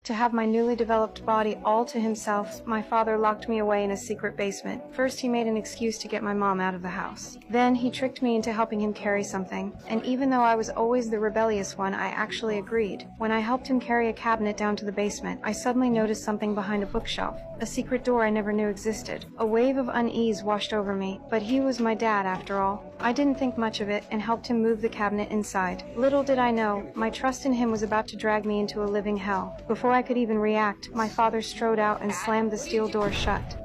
To have my newly developed body all to himself, my father locked me away in a secret basement. First, he made an excuse to get my mom out of the house. Then, he tricked me into helping him carry something. And even though I was always the rebellious one, I actually agreed. When I helped him carry a cabinet down to the basement, I suddenly noticed something behind a bookshelf. A secret door I never knew existed. A wave of unease washed over me, but he was my dad after all. I didn't think much of it and helped him move the cabinet inside. Little did I know, my trust in him was about to drag me into a living hell. Before I could even react, my father strode out and slammed the steel door shut.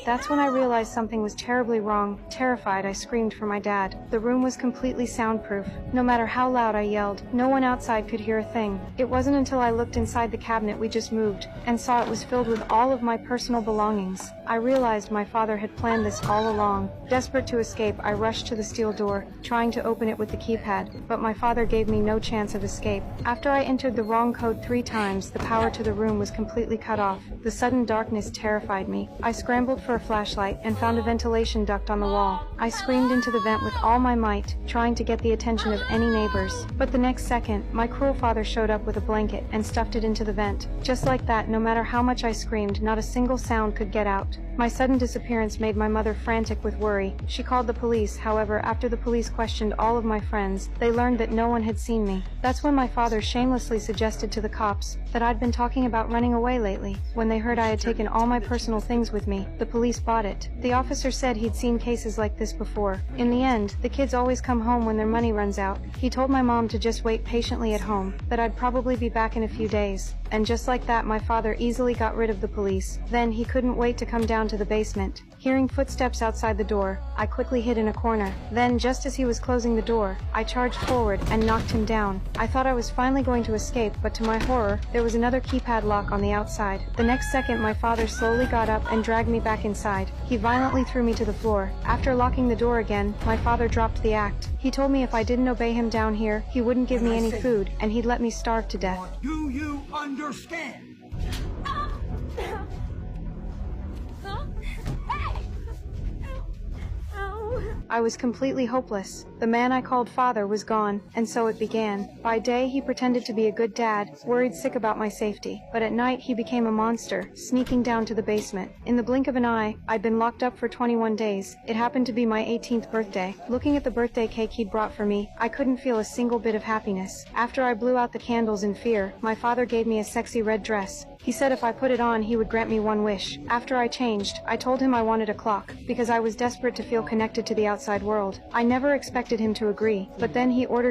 That's when I realized something was terribly wrong. Terrified, I screamed for my dad. The room was completely soundproof. No matter how loud I yelled, no one outside could hear a thing. It wasn't until I looked inside the cabinet we just moved, and saw it was filled with all of my personal belongings. I realized my father had planned this all along. Desperate to escape, I rushed to the steel door, trying to open it with the keypad, but my father gave me no chance of escape. After I entered the wrong code 3 times, the power to the room was completely cut off. The sudden darkness terrified me. I scrambled for a flashlight and found a ventilation duct on the wall. I screamed into the vent with all my might, trying to get the attention of any neighbors. But the next second, my cruel father showed up with a blanket and stuffed it into the vent. Just like that, no matter how much I screamed, not a single sound could get out. My sudden disappearance made my mother frantic with worry. She called the police. However, after the police questioned all of my friends, they learned that no one had seen me. That's when my father shamelessly suggested to the cops that I'd been talking about running away lately. When they heard I had taken all my personal things with me, the police bought it. The officer said he'd seen cases like this before. In the end, the kids always come home when their money runs out. He told my mom to just wait patiently at home, that I'd probably be back in a few days. And just like that, my father easily got rid of the police. Then he couldn't wait to come down to the basement. Hearing footsteps outside the door, I quickly hid in a corner. Then, just as he was closing the door, I charged forward and knocked him down. I thought I was finally going to escape, but to my horror, there was another keypad lock on the outside. The next second, my father slowly got up and dragged me back inside. He violently threw me to the floor. After locking the door again, my father dropped the act. He told me if I didn't obey him down here, he wouldn't give me any food, and he'd let me starve to death. Do you understand? I was completely hopeless. The man I called father was gone, and so it began. By day, he pretended to be a good dad, worried sick about my safety. But at night, he became a monster, sneaking down to the basement. In the blink of an eye, I'd been locked up for 21 days. It happened to be my 18th birthday. Looking at the birthday cake he'd brought for me, I couldn't feel a single bit of happiness. After I blew out the candles in fear, my father gave me a sexy red dress. He said if I put it on, he would grant me one wish. After I changed, I told him I wanted a clock, because I was desperate to feel connected to the outside world. I never expected him to agree, but then he ordered